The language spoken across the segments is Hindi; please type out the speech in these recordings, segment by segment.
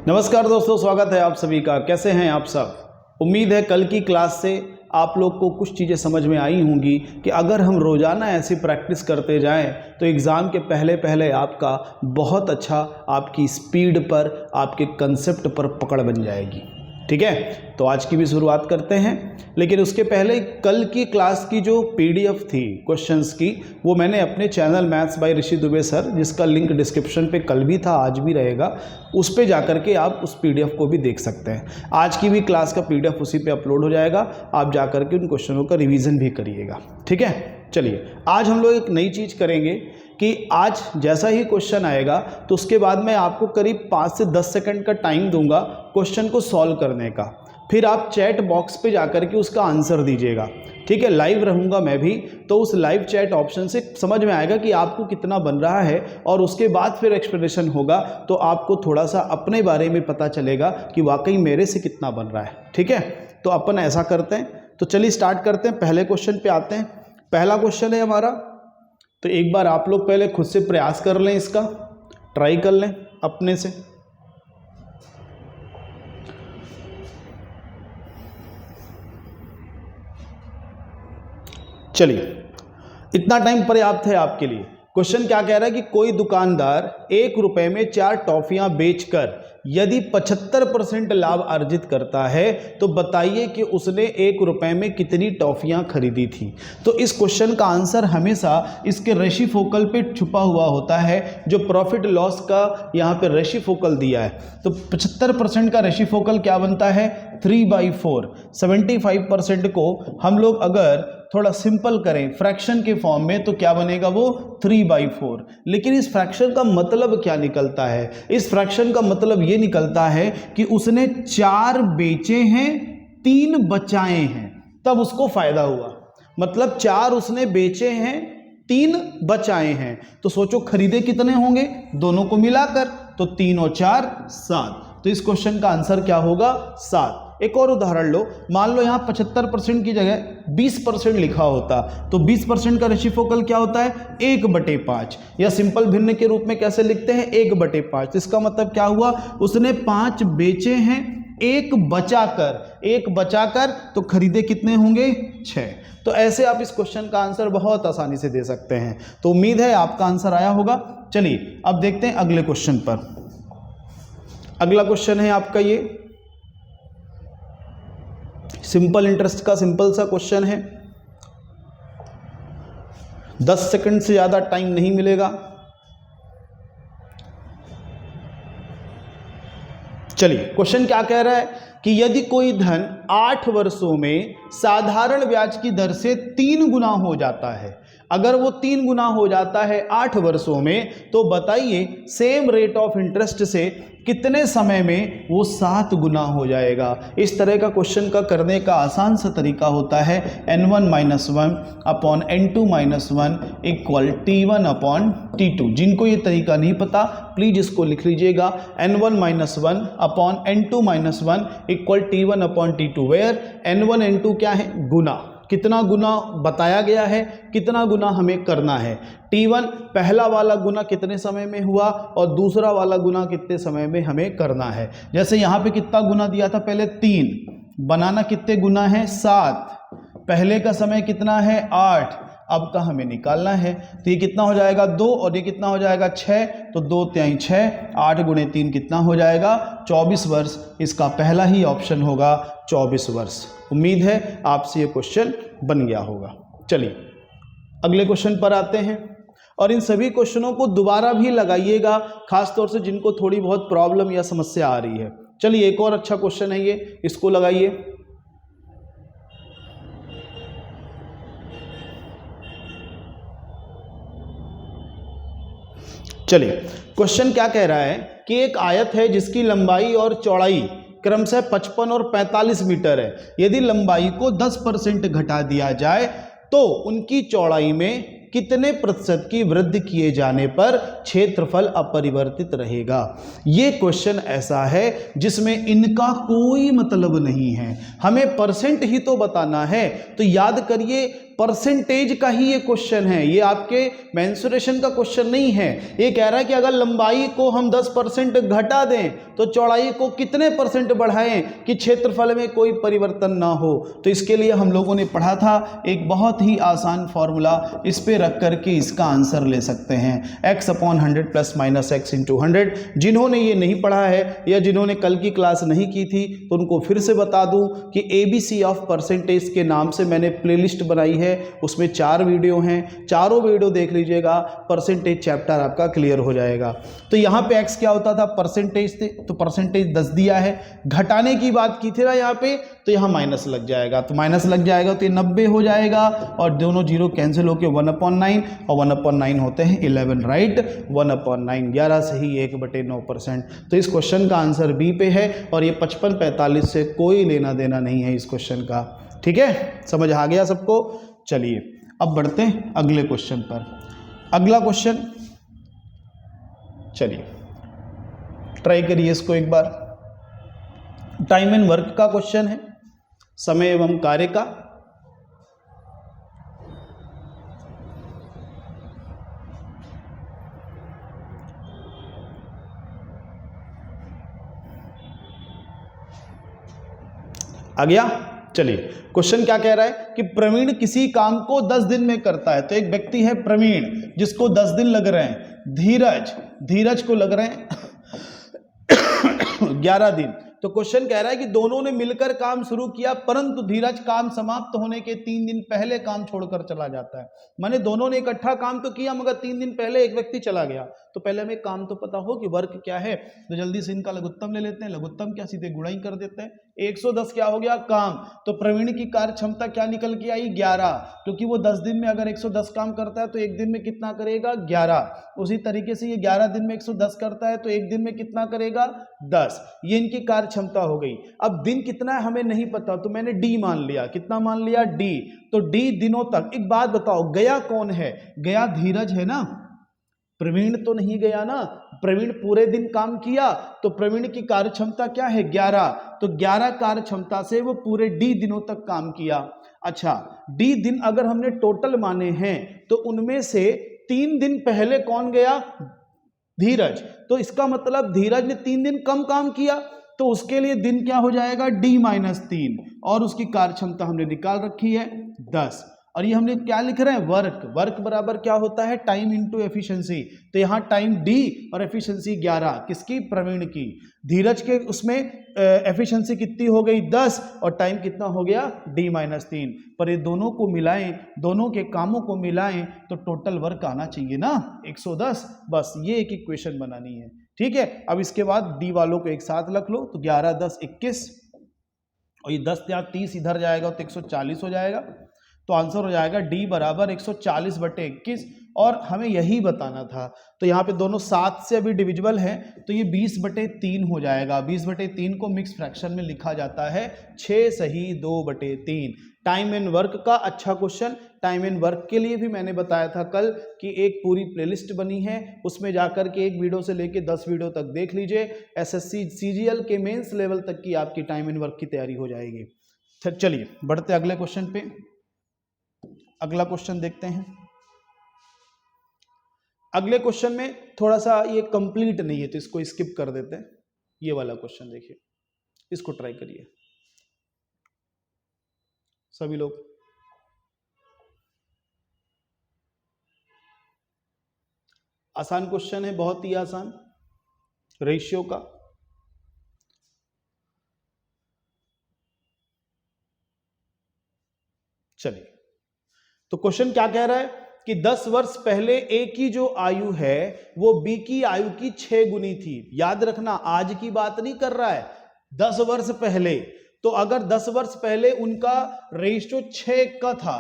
नमस्कार दोस्तों, स्वागत है आप सभी का। कैसे हैं आप सब। उम्मीद है कल की क्लास से आप लोग को कुछ चीज़ें समझ में आई होंगी कि अगर हम रोज़ाना ऐसी प्रैक्टिस करते जाएं तो एग्ज़ाम के पहले पहले आपका बहुत अच्छा आपकी स्पीड पर, आपके कंसेप्ट पर पकड़ बन जाएगी। ठीक है, तो आज की भी शुरुआत करते हैं। लेकिन उसके पहले कल की क्लास की जो पीडीएफ थी क्वेश्चंस की, वो मैंने अपने channel maths by Rishi Dubey sir, जिसका लिंक डिस्क्रिप्शन पे कल भी था आज भी रहेगा, उस पे जाकर के आप उस पीडीएफ को भी देख सकते हैं। आज की भी क्लास का पीडीएफ उसी पे अपलोड हो जाएगा, आप जाकर के उन क्वेश्चनों का रिवीजन भी करिएगा। ठीक है, चलिए आज हम लोग एक नई चीज़ करेंगे कि आज जैसा ही क्वेश्चन आएगा तो उसके बाद मैं आपको करीब 5 से 10 सेकंड का टाइम दूंगा क्वेश्चन को सॉल्व करने का। फिर आप चैट बॉक्स पे जाकर के उसका आंसर दीजिएगा। ठीक है, लाइव रहूँगा मैं भी, तो उस लाइव चैट ऑप्शन से समझ में आएगा कि आपको कितना बन रहा है, और उसके बाद फिर एक्सप्लेनेशन होगा तो आपको थोड़ा सा अपने बारे में पता चलेगा कि वाकई मेरे से कितना बन रहा है। ठीक है, तो अपन ऐसा करते हैं। तो चलिए स्टार्ट करते हैं, पहले क्वेश्चन पे आते हैं। पहला क्वेश्चन है हमारा, तो एक बार आप लोग पहले खुद से प्रयास कर लें, इसका ट्राई कर लें अपने से। चलिए, इतना टाइम पर्याप्त है आपके लिए। क्वेश्चन क्या कह रहा है कि कोई दुकानदार 1 रुपए में 4 टॉफियां बेचकर यदि 75% लाभ अर्जित करता है तो बताइए कि उसने 1 रुपए में कितनी टॉफियां खरीदी थी। तो इस क्वेश्चन का आंसर हमेशा इसके रेशिफोकल पे छुपा हुआ होता है, जो प्रॉफिट लॉस का यहाँ पे रेशिफोकल दिया है। तो 75% का रेशिफोकल क्या बनता है, 3/4। 75% को हम लोग अगर थोड़ा सिंपल करें फ्रैक्शन के फॉर्म में तो क्या बनेगा, वो 3/4। लेकिन इस फ्रैक्शन का मतलब क्या निकलता है, इस फ्रैक्शन का मतलब ये निकलता है कि उसने 4 बेचे हैं, 3 बचाए हैं, तब उसको फायदा हुआ। मतलब 4 उसने बेचे हैं, 3 बचाए हैं, तो सोचो खरीदे कितने होंगे दोनों को मिलाकर, तो 3 और 4 7। तो इस क्वेश्चन का आंसर क्या होगा, 7। एक और उदाहरण लो, मान लो यहाँ 75% की जगह 20% लिखा होता, तो 20% का रेशिफोकल क्या होता है, 1/5, या सिंपल भिन्न के रूप में कैसे लिखते हैं, 1/5। इसका मतलब क्या हुआ, उसने 5 बेचे हैं, 1 बचाकर, तो खरीदे कितने होंगे, 6। तो ऐसे आप इस क्वेश्चन का आंसर बहुत आसानी से दे सकते हैं। तो उम्मीद है आपका आंसर आया होगा। चलिए अब देखते हैं अगले क्वेश्चन पर। अगला क्वेश्चन है आपका ये सिंपल इंटरेस्ट का सिंपल सा क्वेश्चन है। 10 सेकंड से ज्यादा टाइम नहीं मिलेगा। चलिए क्वेश्चन क्या कह रहा है कि यदि कोई धन 8 वर्षों में साधारण ब्याज की दर से 3 गुना हो जाता है, अगर वो 3 गुना हो जाता है 8 वर्षों में, तो बताइए सेम रेट ऑफ इंटरेस्ट से कितने समय में वो 7 गुना हो जाएगा। इस तरह का क्वेश्चन का करने का आसान सा तरीका होता है n1 - 1 upon n2 - 1 equal t1 upon t2। जिनको ये तरीका नहीं पता प्लीज इसको लिख लीजिएगा, n1 - 1 upon n2 - 1 equal t1 upon t2, where n1 n2 क्या है, गुना, कितना गुना बताया गया है, कितना गुना हमें करना है। T1 पहला वाला गुना कितने समय में हुआ और दूसरा वाला गुना कितने समय में हमें करना है। जैसे यहाँ पे कितना गुना दिया था, पहले 3, बनाना कितने गुना है, 7, पहले का समय कितना है, 8, अब का हमें निकालना है। तो ये कितना हो जाएगा, 2, और ये कितना हो जाएगा, 6, तो 2 तिहाई 6, 8 गुणे 3 कितना हो जाएगा, 24 वर्ष। इसका पहला ही ऑप्शन होगा 24 वर्ष। उम्मीद है आपसे ये क्वेश्चन बन गया होगा। चलिए अगले क्वेश्चन पर आते हैं, और इन सभी क्वेश्चनों को दोबारा भी लगाइएगा, खासतौर से जिनको थोड़ी बहुत प्रॉब्लम या समस्या आ रही है। चलिए एक और अच्छा क्वेश्चन है ये, इसको लगाइए। चलिए क्वेश्चन क्या कह रहा है कि एक आयत है जिसकी लंबाई और चौड़ाई क्रमशः 55 और 45 मीटर है। यदि लंबाई को 10% घटा दिया जाए तो उनकी चौड़ाई में कितने प्रतिशत की वृद्धि किए जाने पर क्षेत्रफल अपरिवर्तित रहेगा। ये क्वेश्चन ऐसा है जिसमें इनका कोई मतलब नहीं है, हमें परसेंट ही तो बताना है। तो याद करिए परसेंटेज का ही ये क्वेश्चन है, ये आपके मेंसुरेशन का क्वेश्चन नहीं है। ये कह रहा है कि अगर लंबाई को हम 10% घटा दें तो चौड़ाई को कितने परसेंट बढ़ाएं कि क्षेत्रफल में कोई परिवर्तन ना हो। तो इसके लिए हम लोगों ने पढ़ा था एक बहुत ही आसान फॉर्मूला, इस पे रख करके इसका आंसर ले सकते हैं, x/100 + -x × 100। जिन्होंने ये नहीं पढ़ा है या जिन्होंने कल की क्लास नहीं की थी तो उनको फिर से बता दूं कि ABC ऑफ परसेंटेज के नाम से मैंने प्लेलिस्ट बनाई है, उसमें 4 वीडियो हैं, चारों वीडियो देख लीजिएगा, परसेंटेज चैप्टर आपका क्लियर हो जाएगा। तो यहाँ पे x क्या होता था, परसेंटेज थे, तो परसेंटेज 10 दिया है। घटाने की बात की थी ना यहाँ पे, तो यहाँ माइनस लग जाएगा, तो माइनस लग जाएगा तो ये 90 हो जाएगा और दोनों जीरो कैंसिल होकर 1/9 और 1/9 होते हैं 11, राइट। 1/9 11 से ही 1/9%। तो इस क्वेश्चन का आंसर बी पे है और ये 55-45 से कोई लेना देना नहीं है इस क्वेश्चन का। ठीक है, समझ आ गया सबको। चलिए अब बढ़ते हैं अगले क्वेश्चन पर। अगला क्वेश्चन, चलिए ट्राई करिए इसको एक बार। टाइम एंड वर्क का क्वेश्चन है, समय एवं कार्य का। आ गया। चलिए क्वेश्चन क्या कह रहा है कि प्रवीण किसी काम को 10 दिन में करता है। तो एक व्यक्ति है प्रवीण जिसको 10 दिन लग रहे हैं, धीरज को लग रहे हैं 11 दिन। तो क्वेश्चन कह रहा है कि दोनों ने मिलकर काम शुरू किया परंतु धीरज काम समाप्त होने के 3 दिन पहले काम छोड़कर चला जाता है। माने दोनों ने इकट्ठा काम तो किया मगर 3 दिन पहले एक व्यक्ति चला गया। तो पहले हमें काम तो पता हो कि वर्क क्या है, तो जल्दी से इनका लघुत्तम ले लेते हैं। लघुत्तम क्या, सीधे गुणा ही कर देते हैं। 110 क्या हो गया, काम। तो प्रवीण की कार्य क्षमता क्या निकल के आई, 11, क्योंकि वो 10 दिन में अगर 110 काम करता है तो एक दिन में कितना करेगा, 11। उसी तरीके से ये 11 दिन में 110 करता है तो एक दिन में कितना करेगा, 10। ये इनकी कार्य क्षमता हो गई। अब दिन कितना है हमें नहीं पता, तो मैंने डी मान लिया। कितना मान लिया, डी। तो डी दिनों तक। एक बात बताओ, गया कौन है, गया धीरज है ना, प्रवीण तो नहीं गया ना। प्रवीण पूरे दिन काम किया तो प्रवीण की कार्य क्षमता क्या है, 11। तो 11 कार्य क्षमता से वो पूरे डी दिनों तक काम किया। अच्छा, डी दिन अगर हमने टोटल माने हैं तो उनमें से 3 दिन पहले कौन गया, धीरज। तो इसका मतलब धीरज ने 3 दिन कम काम किया तो उसके लिए दिन क्या हो जाएगा, D-3, और उसकी कार्य क्षमता हमने निकाल रखी है 10। और ये हमने क्या लिख रहे हैं, वर्क बराबर क्या होता है, टाइम इंटू एफिशिएंसी। तो यहाँ टाइम D और एफिशिएंसी 11, किसकी, प्रवीण की। धीरज के उसमें एफिशिएंसी कितनी हो गई, 10, और टाइम कितना हो गया, D-3। पर ये दोनों को मिलाएं, दोनों के कामों को मिलाएं तो टोटल वर्क आना चाहिए ना 110। बस ये एक इक्वेशन बनानी है। ठीक है, अब इसके बाद डी वालों को एक साथ रख लो। तो 11, 10, 21, और ये 10 या 30 इधर जाएगा तो 140 हो जाएगा। तो आंसर हो जाएगा डी बराबर 140/21। और हमें यही बताना था। तो यहाँ पे दोनों 7 से अभी डिविजिबल है तो ये 20/3 हो जाएगा। 20/3 को मिक्स फ्रैक्शन में लिखा जाता है 6 सही 2/3। टाइम एंड वर्क का अच्छा क्वेश्चन। टाइम एंड वर्क के लिए भी मैंने बताया था कल कि एक पूरी प्लेलिस्ट बनी है, उसमें जाकर के एक वीडियो से लेके 10 वीडियो तक देख लीजिए। एसएससी सीजीएल के मेंस लेवल तक की आपकी टाइम एंड वर्क की तैयारी हो जाएगी। चलिए बढ़ते अगले क्वेश्चन पे। अगला क्वेश्चन देखते हैं। अगले क्वेश्चन में थोड़ा सा ये कंप्लीट नहीं है तो इसको स्किप कर देते हैं। ये वाला क्वेश्चन देखिए, इसको ट्राई करिए सभी लोग। आसान क्वेश्चन है, बहुत ही आसान, रेशियो का। चलिए, तो क्वेश्चन क्या कह रहा है कि 10 वर्ष पहले ए की जो आयु है वो बी की आयु की 6 गुनी थी। याद रखना, आज की बात नहीं कर रहा है, 10 वर्ष पहले। तो अगर 10 वर्ष पहले उनका रेशियो 6 का था,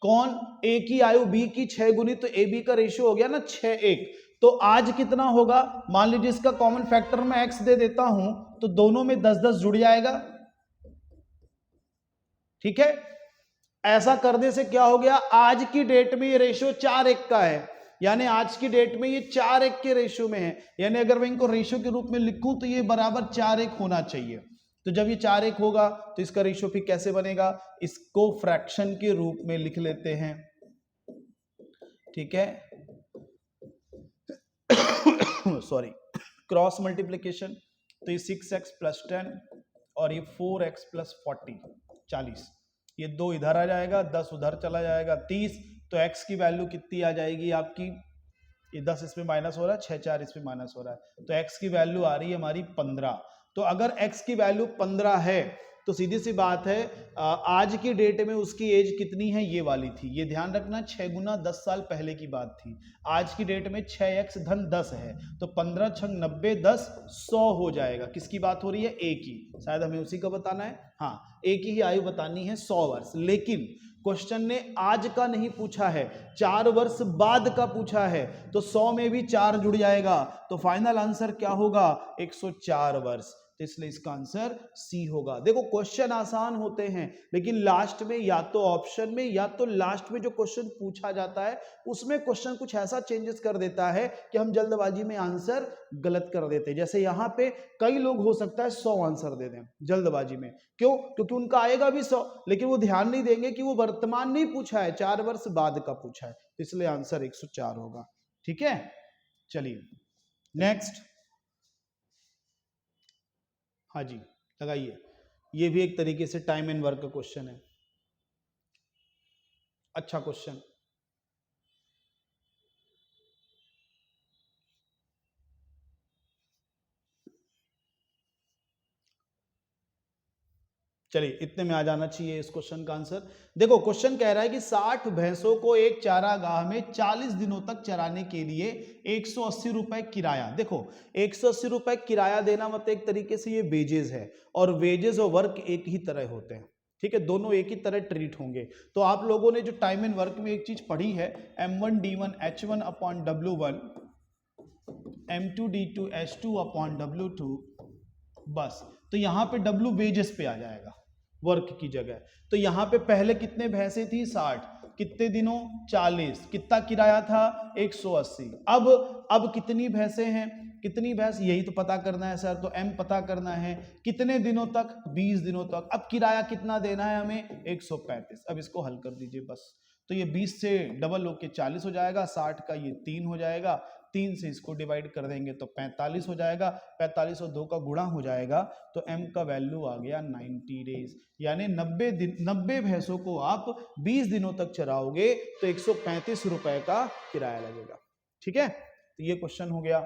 कौन, ए की आयु बी की 6 गुनी, तो ए बी का रेशियो हो गया ना 6:1। तो आज कितना होगा, मान लीजिए इसका कॉमन फैक्टर मैं x दे देता हूं तो दोनों में 10-10 जुड़ जाएगा। ठीक है, ऐसा करने से क्या हो गया, आज की डेट में ये रेशियो 4:1 का है। यानी आज की डेट में ये 4:1 के रेशियो में है। यानी अगर मैं इनको रेशियो के रूप में लिखूं तो ये बराबर 4:1 होना चाहिए। तो जब ये 4 1 होगा तो इसका रेशियो फिर कैसे बनेगा, इसको फ्रैक्शन के रूप में लिख लेते हैं, ठीक है। सॉरी, क्रॉस मल्टीप्लीकेशन, तो ये 6x प्लस 10 और ये 4x प्लस 40, ये 2 इधर आ जाएगा, 10 उधर चला जाएगा, 30। तो x की वैल्यू कितनी आ जाएगी आपकी, ये 10 इसमें माइनस हो रहा है, 6 4 इसमें माइनस हो रहा है, तो x की वैल्यू आ रही है हमारी 15। तो अगर x की वैल्यू 15 है तो सीधी सी बात है आज की डेट में उसकी एज कितनी है, ये वाली थी। ये ध्यान रखना 6 गुना 10 साल पहले की बात थी। आज की डेट में 6x धन 10 है, तो 15 छंग 90, 10 100 हो जाएगा। किसकी बात हो रही है, ए की, शायद हमें उसी का बताना है। हाँ, ए की ही आयु बतानी है 100 वर्ष। लेकिन क्वेश्चन ने आज का नहीं पूछा है, 4 वर्ष बाद का पूछा है, तो 100 में भी 4 जुड़ जाएगा, तो फाइनल आंसर क्या होगा, 104 वर्ष। तो इसलिए इसका आंसर सी होगा। देखो क्वेश्चन आसान होते हैं, लेकिन लास्ट में या तो ऑप्शन में या तो लास्ट में जो क्वेश्चन पूछा जाता है उसमें क्वेश्चन कुछ ऐसा चेंजेस कर देता है कि हम जल्दबाजी में आंसर गलत कर देते हैं। जैसे यहाँ पे कई लोग हो सकता है 100 आंसर दे दें जल्दबाजी में, क्यों, क्योंकि उनका आएगा भी 100, लेकिन वो ध्यान नहीं देंगे कि वो वर्तमान नहीं पूछा है, 4 वर्ष बाद का पूछा है, इसलिए आंसर 104 होगा। ठीक है, चलिए नेक्स्ट। हाँ जी, लगाइए। ये भी एक तरीके से टाइम एंड वर्क का क्वेश्चन है, अच्छा क्वेश्चन। चलिए, इतने में आ जाना चाहिए इस क्वेश्चन का आंसर। देखो क्वेश्चन कह रहा है कि 60 भैंसों को एक चारागाह में 40 दिनों तक चराने के लिए 180 रुपए किराया। देखो 180 रुपए किराया देना मतलब एक तरीके से ये वेजेस है, और वेजेस और वर्क एक ही तरह होते हैं, ठीक है, दोनों एक ही तरह ट्रीट होंगे। तो आप लोगों ने जो टाइम एंड वर्क में एक चीज पढ़ी है, M1D1 H1 upon W1, M2D2 H2 upon W2, बस। तो यहां पे W वेजेस पे आ जाएगा वर्क की जगह। तो यहां पे पहले कितने भैंसे थी, 60, कितने दिनों, 40, कितना किराया था, 180। अब कितनी भैंसे हैं, कितनी भैंस, यही तो पता करना है सर। तो M पता करना है, कितने दिनों तक, 20 दिनों तक। अब किराया कितना देना है हमें, 135। अब इसको हल कर दीजिए बस। तो ये 20 से डबल होके 40 हो जाएगा, 60 का ये 3 हो जाएगा, 3 से इसको डिवाइड कर देंगे तो 45 हो जाएगा, 45 और 2 का गुणा हो जाएगा, तो M का वैल्यू आ गया 90 डेज। यानी 90 दिन, 90 भैंसों को आप 20 दिनों तक चराओगे तो 135 रुपए का किराया लगेगा। ठीक है, तो ये क्वेश्चन हो गया।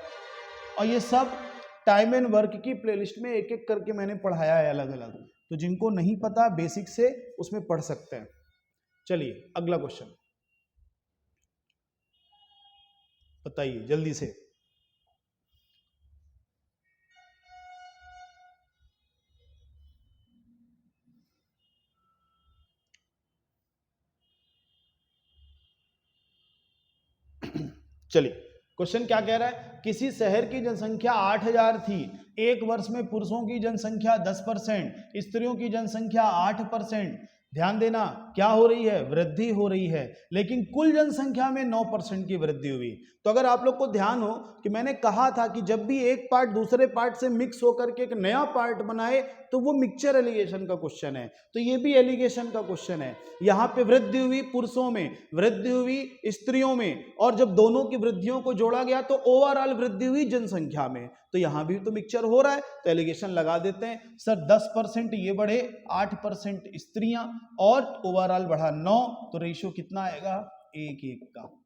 और ये सब टाइम एंड वर्क की प्लेलिस्ट में एक एक करके मैंने पढ़ाया है अलग अलग, तो जिनको नहीं पता बेसिक से उसमें पढ़ सकते हैं। चलिए अगला क्वेश्चन बताइए जल्दी से। चलिए क्वेश्चन क्या कह रहा है, किसी शहर की जनसंख्या 8000 थी, एक वर्ष में पुरुषों की जनसंख्या 10%, स्त्रियों की जनसंख्या 8%। ध्यान देना, क्या हो रही है, वृद्धि हो रही है, लेकिन कुल जनसंख्या में 9% की वृद्धि हुई। तो अगर आप लोग को ध्यान हो कि मैंने कहा था कि जब भी एक पार्ट दूसरे पार्ट से मिक्स होकर के एक नया पार्ट बनाए तो वो मिक्सचर एलिगेशन का क्वेश्चन है, तो ये भी एलिगेशन का क्वेश्चन है। यहाँ पे वृद्धि हुई पुरुषों में, वृद्धि हुई स्त्रियों में, और जब दोनों की वृद्धियों को जोड़ा गया तो ओवरऑल वृद्धि हुई जनसंख्या में, तो यहाँ भी तो मिक्सचर हो रहा है, तो एलिगेशन लगा देते हैं। सर 10% ये बढ़े, 8% स्त्रियां, और ओवरऑल बढ़ा 9, तो रेशियो कितना आएगा, 1:1 का।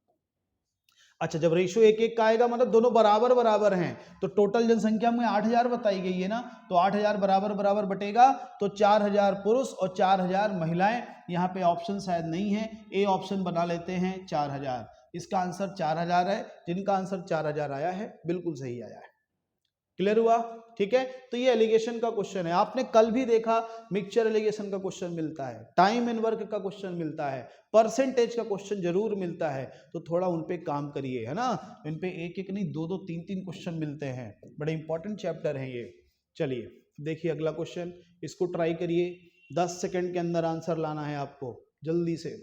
अच्छा, जब रेशियो 1:1 का आएगा मतलब दोनों बराबर बराबर हैं, तो टोटल जनसंख्या में 8000 बताई गई है ना, तो 8000 बराबर बराबर बटेगा, तो 4000 पुरुष और 4000 महिलाएं। यहाँ पे ऑप्शन शायद नहीं है, ए ऑप्शन बना लेते हैं 4000। इसका आंसर 4000 है। जिनका आंसर 4000 आया है बिल्कुल सही आया है। क्लियर हुआ, ठीक है। तो ये एलिगेशन का क्वेश्चन है, आपने कल भी देखा मिक्सचर एलिगेशन का क्वेश्चन मिलता है, टाइम एंड वर्क का क्वेश्चन मिलता है, परसेंटेज का क्वेश्चन जरूर मिलता है, तो थोड़ा उन पे काम करिए, है ना। इन पे एक एक नहीं, दो दो तीन तीन क्वेश्चन मिलते हैं, बड़े इंपॉर्टेंट चैप्टर है ये। चलिए देखिए अगला क्वेश्चन, इसको ट्राई करिए, 10 सेकेंड के अंदर आंसर लाना है आपको, जल्दी से।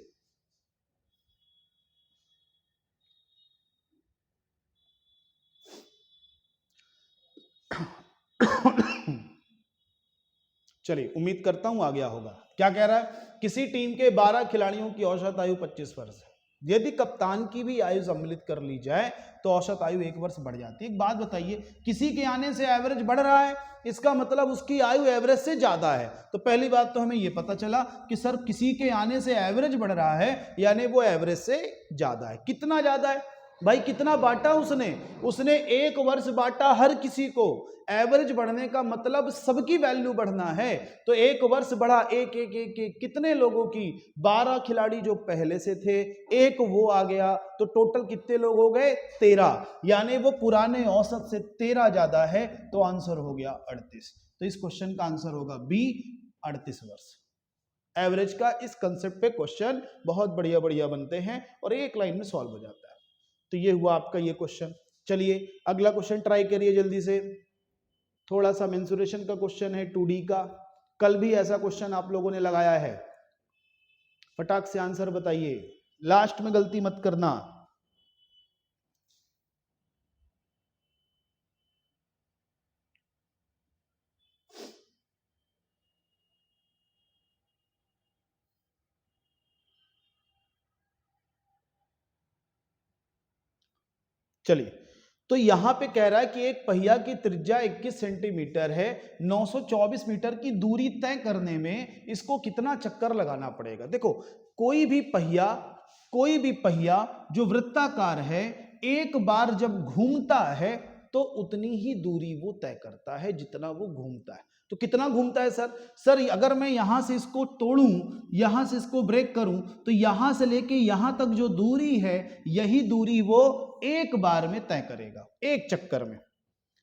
चलिए उम्मीद करता हूं आ गया होगा। क्या कह रहा है, किसी टीम के 12 खिलाड़ियों की औसत आयु 25 वर्ष है। यदि कप्तान की भी आयु सम्मिलित कर ली जाए तो औसत आयु 1 वर्ष बढ़ जाती है। एक बात बताइए, किसी के आने से एवरेज बढ़ रहा है, इसका मतलब उसकी आयु एवरेज से ज्यादा है। तो पहली बात तो हमें यह पता चला कि सर किसी के आने से एवरेज बढ़ रहा है, यानी वो एवरेज से ज्यादा है। कितना ज्यादा है भाई, कितना बांटा उसने 1 वर्ष बांटा हर किसी को। एवरेज बढ़ने का मतलब सबकी वैल्यू बढ़ना है। तो 1 वर्ष बढ़ा, एक एक एक एक कितने लोगों की, 12 खिलाड़ी जो पहले से थे, एक वो आ गया, तो टोटल कितने लोग हो गए, 13। यानी वो पुराने औसत से 13 ज्यादा है। तो आंसर हो गया 38। तो इस क्वेश्चन का आंसर होगा बी, 38 वर्ष। एवरेज का इस कंसेप्ट पे क्वेश्चन बहुत बढ़िया बढ़िया बनते हैं और एक लाइन में सॉल्व हो जाता है। तो ये हुआ आपका ये क्वेश्चन। चलिए अगला क्वेश्चन ट्राई करिए जल्दी से। थोड़ा सा मेंसुरेशन का क्वेश्चन है 2D का। कल भी ऐसा क्वेश्चन आप लोगों ने लगाया है। फटाक से आंसर बताइए, लास्ट में गलती मत करना। चलिए, तो यहां पे कह रहा है कि एक पहिया की त्रिज्या 21 सेंटीमीटर है, 924 मीटर की दूरी तय करने में इसको कितना चक्कर लगाना पड़ेगा। देखो कोई भी पहिया जो वृत्ताकार है, एक बार जब घूमता है तो उतनी ही दूरी वो तय करता है जितना वो घूमता है। तो कितना घूमता है सर अगर मैं यहां से इसको तोड़ूं, यहां से इसको ब्रेक करूं, तो यहां से लेके यहां तक जो दूरी है, यही दूरी वो एक बार में तय करेगा, एक चक्कर में।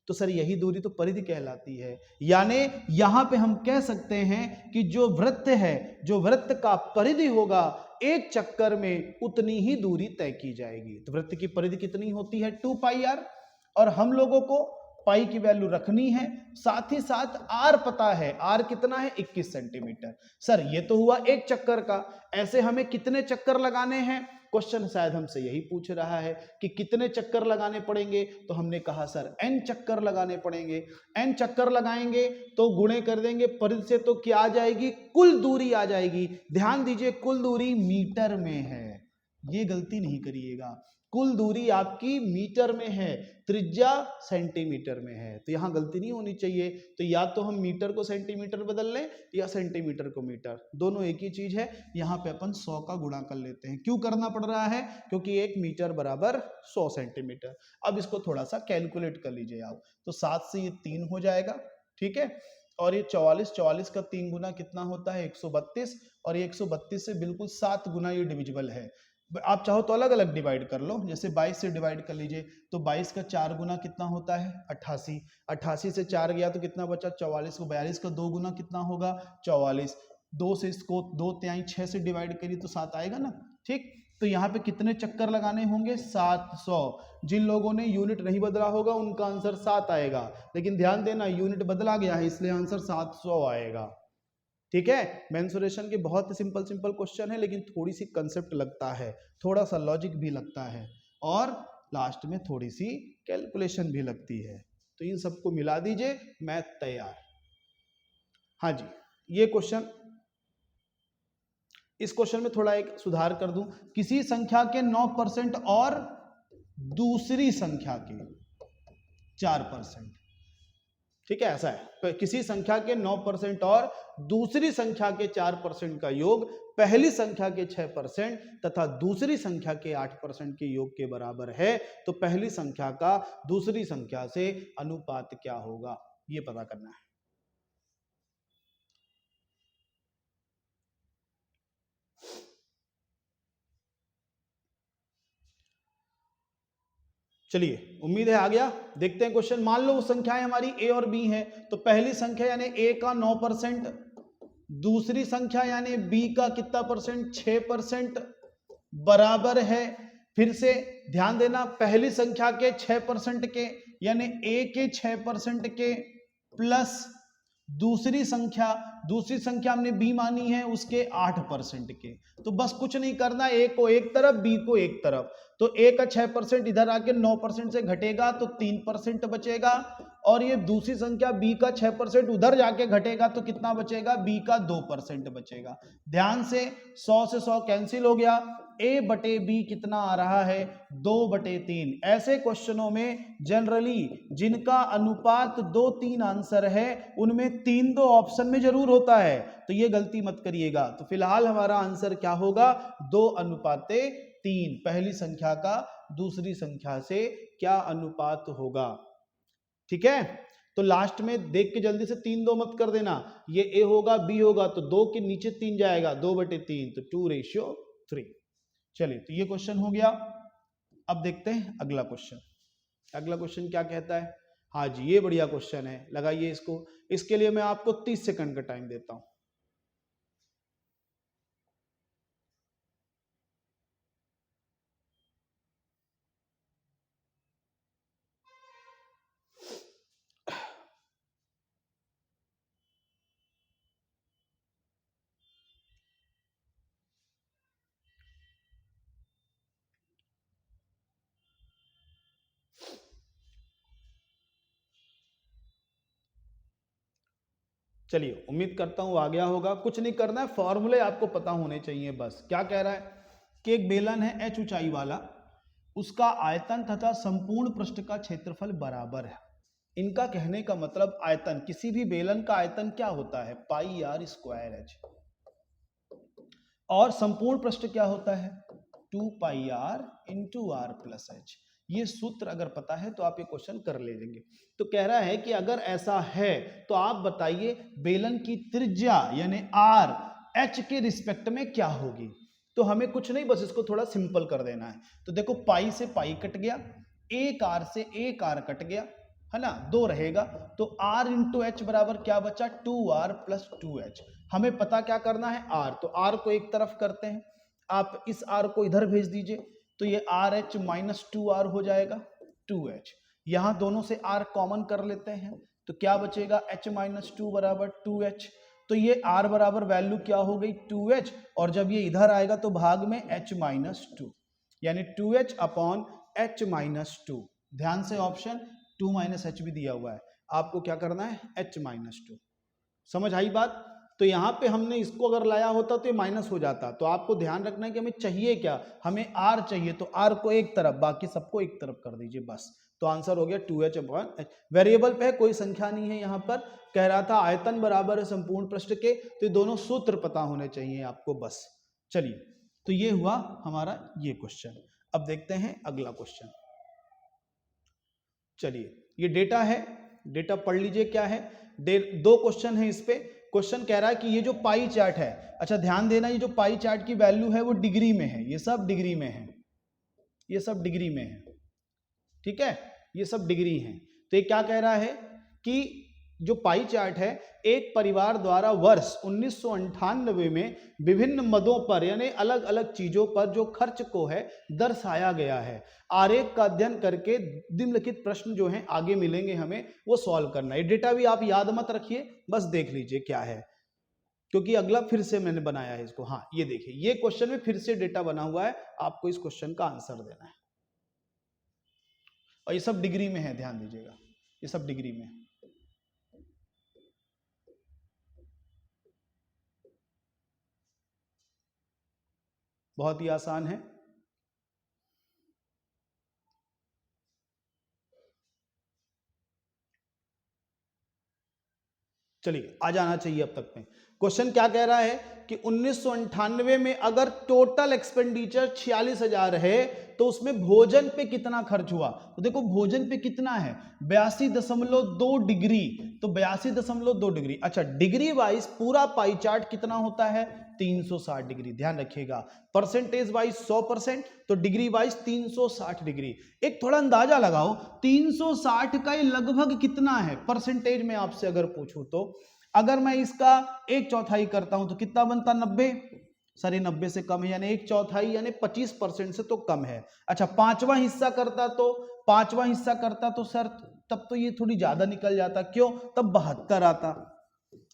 तो सर यही दूरी तो परिधि कहलाती है। यानी यहां पे हम कह सकते हैं कि जो वृत्त है, जो वृत्त का परिधि होगा, एक चक्कर में उतनी ही दूरी तय की जाएगी। तो वृत्त की परिधि कितनी होती है, 2πr। और हम लोगों को पाई की वैल्यू रखनी है, साथ ही साथ आर पता है, आर कितना है, 21 सेंटीमीटर। सर ये तो हुआ एक चक्कर का, ऐसे हमें कितने चक्कर लगाने हैं, क्वेश्चन शायद हमसे यही पूछ रहा है कि कितने चक्कर लगाने पड़ेंगे। तो हमने कहा सर n चक्कर लगाने पड़ेंगे। n चक्कर लगाएंगे तो गुणे कर देंगे परिधि से, तो क्या आ जाएगी, कुल दूरी आ जाएगी। ध्यान दीजिए कुल दूरी मीटर में है, ये गलती नहीं करिएगा। कुल दूरी आपकी मीटर में है, त्रिज्या सेंटीमीटर में है, तो यहां गलती नहीं होनी चाहिए। तो या तो हम मीटर को सेंटीमीटर बदल लें या सेंटीमीटर को मीटर, दोनों एक ही चीज है। यहां पे अपन 100 का गुणा कर लेते हैं। क्यों करना पड़ रहा है, क्योंकि 1 मीटर बराबर 100 सेंटीमीटर। अब इसको थोड़ा सा कैलकुलेट कर लीजिए आप। तो 7 से ये 3 हो जाएगा, ठीक है। और ये 44 का 3 गुना कितना होता है, 132। और ये 132 से बिल्कुल 7 गुना ये डिविजिबल है। आप चाहो तो अलग अलग डिवाइड कर लो, जैसे 22 से डिवाइड कर लीजिए, तो 22 का 4 गुना कितना होता है, 88। 88 से 4 गया तो कितना बचा, 44 को 42 का 2 गुना कितना होगा, 44। 2 से इसको 2 तिहाई 6 से डिवाइड करिए तो 7 आएगा ना, ठीक। तो यहाँ पे कितने चक्कर लगाने होंगे, 700। जिन लोगों ने यूनिट नहीं बदला होगा उनका आंसर 7 आएगा, लेकिन ध्यान देना यूनिट बदला गया है इसलिए आंसर 700 आएगा, ठीक है। मेंसुरेशन के बहुत ही सिंपल क्वेश्चन है, लेकिन थोड़ी सी कंसेप्ट लगता है, थोड़ा सा लॉजिक भी लगता है, और लास्ट में थोड़ी सी कैलकुलेशन भी लगती है। तो इन सबको मिला दीजिए, मैथ तैयार। हाँ जी, ये क्वेश्चन, इस क्वेश्चन में थोड़ा एक सुधार कर दूं। किसी संख्या के 9% और दूसरी संख्या के 4%, ठीक है, ऐसा है। किसी संख्या के 9% और दूसरी संख्या के 4% का योग पहली संख्या के 6% तथा दूसरी संख्या के 8% के योग के बराबर है, तो पहली संख्या का दूसरी संख्या से अनुपात क्या होगा, ये पता करना है। चलिए उम्मीद है आ गया। देखते हैं क्वेश्चन। मान लो वो संख्याएं हमारी ए और बी हैं, तो पहली संख्या यानी ए का 9%, दूसरी संख्या यानी बी का कितना परसेंट, 6% बराबर है। फिर से ध्यान देना, पहली संख्या के 6% के यानी ए के 6% के प्लस दूसरी संख्या हमने बी मानी है उसके 8% के, तो बस कुछ नहीं करना, ए को एक तरफ बी को एक तरफ, तो ए का 6% इधर आके 9% से घटेगा तो 3% बचेगा, और ये दूसरी संख्या बी का 6% उधर जाके घटेगा तो कितना बचेगा, बी का 2% बचेगा। ध्यान से 100 से 100 कैंसिल हो गया, ए बटे बी कितना आ रहा है 2/3। ऐसे क्वेश्चनों में जनरली जिनका अनुपात 2-3 आंसर है उनमें 3-2 ऑप्शन में जरूर होता है, तो ये गलती मत करिएगा। तो फिलहाल हमारा आंसर क्या होगा, 2:3। पहली संख्या का दूसरी संख्या से क्या अनुपात होगा, ठीक है। तो लास्ट में देख के जल्दी से 3-2 मत कर देना, ये ए होगा बी होगा तो 2 के नीचे 3 जाएगा, 2/3 तो 2:3। चलिए तो ये क्वेश्चन हो गया। अब देखते हैं अगला क्वेश्चन। अगला क्वेश्चन क्या कहता है, हाँ जी ये बढ़िया क्वेश्चन है, लगाइए इसको। इसके लिए मैं आपको 30 सेकंड का टाइम देता हूं। चलिए उम्मीद करता हूं आ गया होगा। कुछ नहीं करना है, फॉर्मूले आपको पता होने चाहिए बस। क्या कह रहा है कि एक बेलन है h ऊंचाई वाला, उसका आयतन तथा संपूर्ण पृष्ठ का क्षेत्रफल बराबर है। इनका कहने का मतलब आयतन, किसी भी बेलन का आयतन क्या होता है, πr²h, और संपूर्ण पृष्ठ क्या होता है 2πr × r+h। ये सूत्र अगर पता है तो आप ये क्वेश्चन कर ले लेंगे। तो कह रहा है कि अगर ऐसा है तो आप बताइए बेलन की त्रिज्या यानी r h के रिस्पेक्ट में क्या होगी। तो हमें कुछ नहीं, बस इसको थोड़ा सिंपल कर देना है। तो देखो पाई से पाई कट गया, एक r से एक r कट गया, है ना, 2 रहेगा, तो r × h बराबर क्या बचा 2r + 2h। हमें पता क्या करना है r, तो r को एक तरफ करते हैं, आप इस r को इधर भेज दीजिए, तो ये RH - 2r हो जाएगा 2h। यहां दोनों से r कॉमन कर लेते हैं तो क्या बचेगा h - 2 बराबर 2h। तो ये r बराबर वैल्यू क्या हो गई 2h, और जब ये इधर आएगा तो भाग में h - 2, यानी 2h अपॉन h - 2। ध्यान से ऑप्शन 2 - h भी दिया हुआ है, आपको क्या करना है h - 2। समझ आई बात। तो यहाँ पे हमने इसको अगर लाया होता तो ये माइनस हो जाता। तो आपको ध्यान रखना है कि हमें चाहिए क्या, हमें r चाहिए, तो r को एक तरफ बाकी सबको एक तरफ कर दीजिए बस। तो आंसर हो गया 2h अपॉन h। वेरिएबल पे है, कोई संख्या नहीं है यहाँ पर। कह रहा था आयतन बराबर है संपूर्ण पृष्ठ के, तो ये दोनों सूत्र पता होने चाहिए आपको बस। चलिए तो ये हुआ हमारा ये क्वेश्चन। अब देखते हैं अगला क्वेश्चन। चलिए ये डेटा है, डेटा पढ़ लीजिए क्या है। 2 क्वेश्चन है इस पे। क्वेश्चन कह रहा है कि ये जो पाई चार्ट है, अच्छा ध्यान देना, ये जो पाई चार्ट की वैल्यू है वो डिग्री में है, ये सब डिग्री में है, ये सब डिग्री में है, ठीक है, ये सब डिग्री है। तो ये क्या कह रहा है कि जो पाई चार्ट है, एक परिवार द्वारा वर्ष 1998 में विभिन्न मदों पर यानी अलग अलग चीजों पर जो खर्च को है दर्शाया गया है। आरेख का अध्ययन करके निम्नलिखित प्रश्न जो हैं आगे मिलेंगे हमें, वो सॉल्व करना है। डेटा भी आप याद मत रखिए, बस देख लीजिए क्या है, क्योंकि अगला फिर से मैंने बनाया है इसको। हाँ ये देखिए, ये क्वेश्चन में फिर से डेटा बना हुआ है, आपको इस क्वेश्चन का आंसर देना है। और ये सब डिग्री में है, ध्यान दीजिएगा, ये सब डिग्री में है। बहुत ही आसान है। चलिए आ जाना चाहिए अब तक में। क्वेश्चन क्या कह रहा है कि 1998 में अगर टोटल एक्सपेंडिचर 46,000 है तो उसमें भोजन पे कितना खर्च हुआ। तो देखो भोजन पे कितना है 82.2 डिग्री, तो 82.2 डिग्री। अच्छा डिग्री वाइज पूरा पाई चार्ट कितना होता है 360 डिग्री। ध्यान रखिएगा परसेंटेज वाइज 100%, तो डिग्री वाइज 360 डिग्री। एक थोड़ा अंदाजा लगाओ 360 का ये लगभग कितना है परसेंटेज में आपसे अगर पूछूं तो। अगर मैं इसका 1/4 करता हूं तो कितना बनता 90, सर ये 90 से कम है, यानी 1/4 यानी 25% से तो कम है। अच्छा 5वां हिस्सा करता तो, 5वां हिस्सा करता तो सर तब तो ये थोड़ी ज्यादा निकल जाता, क्यों, तब 72 आता।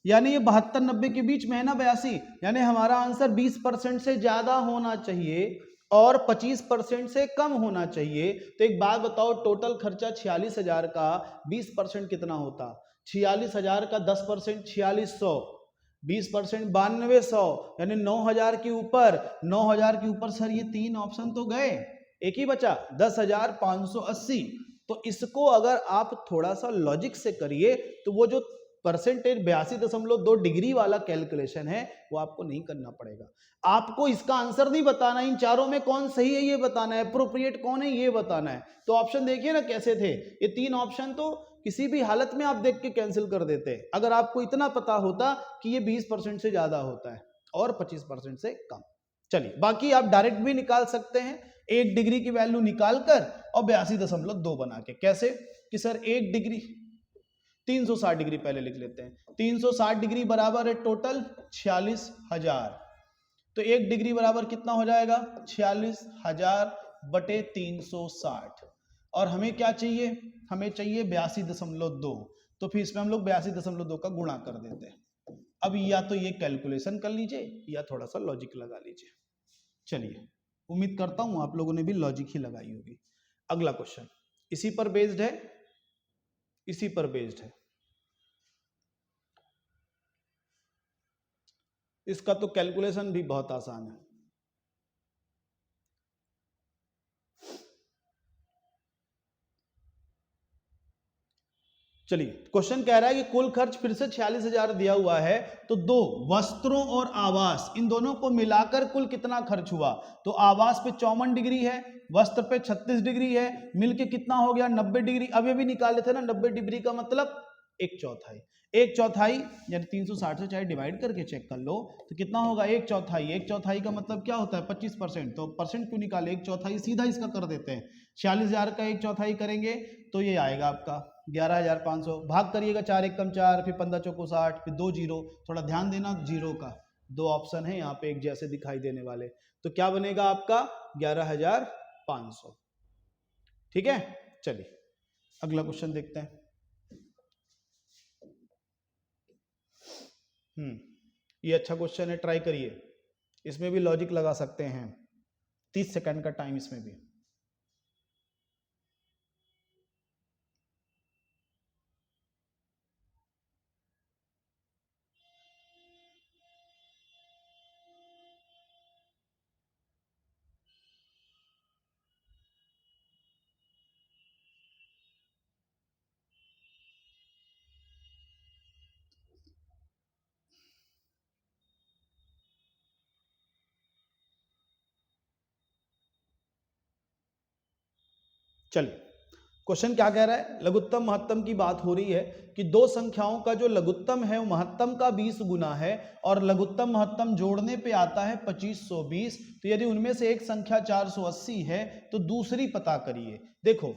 यानी ये 72-90 के बीच में है ना 82, यानी हमारा आंसर 20% से ज्यादा होना चाहिए और 25% से कम होना चाहिए। तो एक बात बताओ, टोटल खर्चा 46,000 का 20% कितना होता? 46,000 का 10% 4600, 20% 9200, यानी 9,000 के ऊपर। 9,000 के ऊपर सर ये 3 ऑप्शन तो गए, एक ही बचा 10,580। तो इसको अगर आप थोड़ा सा लॉजिक से करिए तो वो जो परसेंटेज 82.2 डिग्री वाला कैलकुलेशन है वो आपको नहीं करना पड़ेगा। आपको इसका आंसर नहीं बताना, इन चारों में कौन सही है ये बताना है, अप्रोप्रिएट कौन है ये बताना है। तो ऑप्शन देखिए ना कैसे थे, ये 3 ऑप्शन तो किसी भी हालत में आप देख के कैंसिल कर देते अगर आपको इतना पता होता कि ये 20% से ज्यादा होता है और 25% से कम। चलिए, बाकी आप डायरेक्ट भी निकाल सकते हैं, 1 डिग्री की वैल्यू निकाल कर और 82.2 बना के। कैसे कि सर 1 डिग्री 360 डिग्री पहले लिख लेते हैं, 360 डिग्री बराबर है टोटल 46,000। तो 1 डिग्री बराबर कितना हो जाएगा? 46,000 बटे 360। और हमें क्या चाहिए? हमें चाहिए 82.2। तो फिर इसमें हम लोग 82.2 का गुणा कर देते हैं। अब या तो ये कैलकुलेशन कर लीजिए या थोड़ा सा लॉजिक लगा लीजिए। चलिए, उम्मीद करता हूं आप लोगों ने भी लॉजिक ही लगाई होगी। अगला क्वेश्चन इसी पर बेस्ड है, इसी पर बेस्ड है। इसका तो कैलकुलेशन भी बहुत आसान है। चलिए, क्वेश्चन कह रहा है कि कुल खर्च फिर से 46,000 दिया हुआ है, तो 2 वस्त्रों और आवास इन दोनों को मिलाकर कुल कितना खर्च हुआ? तो आवास पे 54 डिग्री है, वस्त्र पे 36 डिग्री है, मिलके कितना हो गया? 90 डिग्री। अब ये भी निकाले थे ना, 90 डिग्री का मतलब 1/4। 1/4 यानी 360 से चाहे डिवाइड करके चेक कर लो तो कितना होगा? 1/4। 1/4 का मतलब क्या होता है? 25%। तो परसेंट क्यों निकाले? 1/4 सीधा इसका कर देते हैं। 46,000 का 1/4 करेंगे तो ये आएगा आपका 11,500। भाग करिएगा, 4 एकम 4, फिर 15 चौको 60, फिर 2 जीरो। थोड़ा ध्यान देना जीरो का, 2 ऑप्शन है यहाँ पे एक जैसे दिखाई देने वाले। तो क्या बनेगा आपका? 11,500। ठीक है, चलिए अगला क्वेश्चन देखते हैं। ये अच्छा क्वेश्चन है, ट्राई करिए। इसमें भी लॉजिक लगा सकते हैं, 30 सेकंड का टाइम इसमें भी। चलिए, क्वेश्चन क्या कह रहा है? लघुत्तम महत्तम की बात हो रही है कि दो संख्याओं का जो लघुत्तम है वो महत्तम का 20 गुना है और लघुत्तम महत्तम जोड़ने पे आता है 2520। तो यदि उनमें से एक संख्या 480 है तो दूसरी पता करिए। देखो,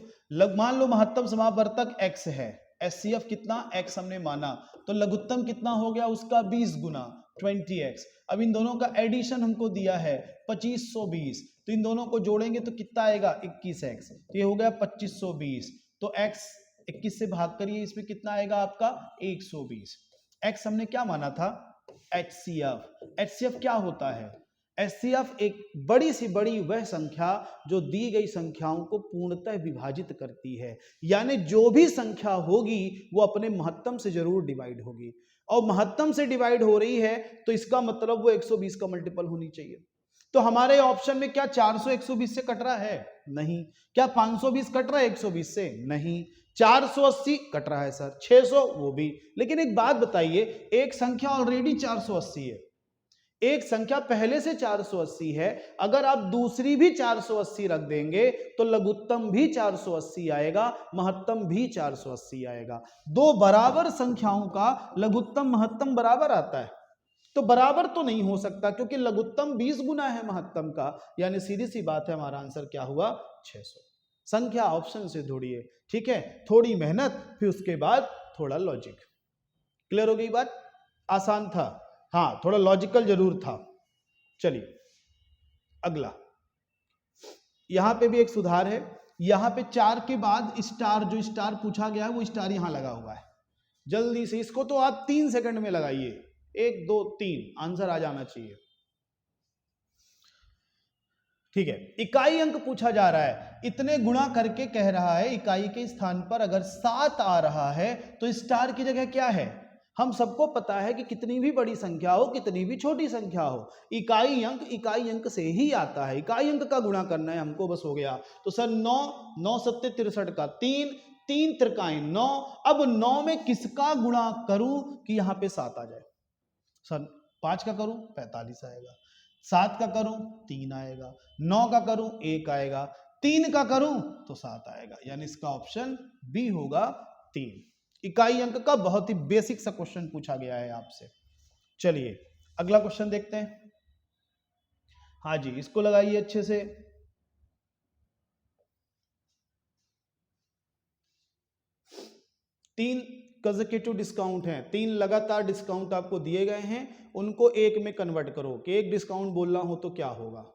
मान लो महत्तम समावर्तक x है, HCF कितना? x हमने माना, तो लघुत्तम कितना हो गया उसका? 20 गुना 20x। अब इन दोनों का एडिशन हमको दिया है 2520, तो इन दोनों को जोड़ेंगे तो कितना आएगा? 21x। तो ये हो गया 2520। तो x 21 से भाग करिए, इसमें कितना आएगा आपका? 120। x हमने क्या माना था? HCF। HCF क्या होता है? HCF एक बड़ी सी बड़ी वह संख्या जो दी गई संख्याओं को पूर्णतः विभाजित करती है, यानी जो भी संख्या होगी वो अपने महत्तम से जरूर डिवाइड होगी, और महत्तम से डिवाइड हो रही है तो इसका मतलब वो 120 का मल्टीपल होनी चाहिए। तो हमारे ऑप्शन में क्या 400 120 से कट रहा है? नहीं। क्या 520 कट रहा है 120 से? नहीं। 480 कट रहा है सर, 600 वो भी। लेकिन एक बात बताइए, एक संख्या ऑलरेडी 480 है, एक संख्या पहले से 480 है, अगर आप दूसरी भी 480 रख देंगे तो लघुत्तम भी 480 आएगा, महत्तम भी 480 आएगा। दो बराबर संख्याओं का लघुत्तम महत्तम बराबर आता है, तो बराबर तो नहीं हो सकता क्योंकि लघुत्तम 20 गुना है महत्तम का, यानी सीधी सी बात है हमारा आंसर क्या हुआ? 600। संख्या ऑप्शन से ढूंढिए, ठीक है? थोड़ी मेहनत, फिर उसके बाद थोड़ा लॉजिक। क्लियर हो गई बात? आसान था, हाँ थोड़ा लॉजिकल जरूर था। चलिए अगला, यहां पे भी एक सुधार है। यहां पे 4 के बाद स्टार, जो स्टार पूछा गया है वो स्टार यहां लगा हुआ है। जल्दी से इसको तो आप 3 सेकंड में लगाइए, 1 2 3 आंसर आ जाना चाहिए। ठीक है, इकाई अंक पूछा जा रहा है, इतने गुणा करके कह रहा है इकाई के स्थान पर अगर 7 आ रहा है तो स्टार की जगह क्या है। हम सबको पता है कि कितनी भी बड़ी संख्या हो, कितनी भी छोटी संख्या हो, इकाई अंक से ही आता है। इकाई अंक का गुणा करना है हमको, बस हो गया। तो सर 9 9 सत्ते 63 का 3 3 त्रिकाएं 9। अब 9 में किसका गुणा करूं कि यहां पे 7 आ जाए। सर 5 का करूं 45 आएगा, 7 का करूं 3 आएगा, 9 का करूं 1 आएगा, 3 का करूं तो 7 आएगा, यानी इसका ऑप्शन बी होगा 3। इकाई अंक का बहुत ही बेसिक सा क्वेश्चन पूछा गया है आपसे। चलिए अगला क्वेश्चन देखते हैं। हाँ जी, इसको लगाइए अच्छे से। 3 कंसेक्यूटिव डिस्काउंट हैं, 3 लगातार डिस्काउंट आपको दिए गए हैं, उनको एक में कन्वर्ट करो कि एक डिस्काउंट बोलना हो तो क्या होगा।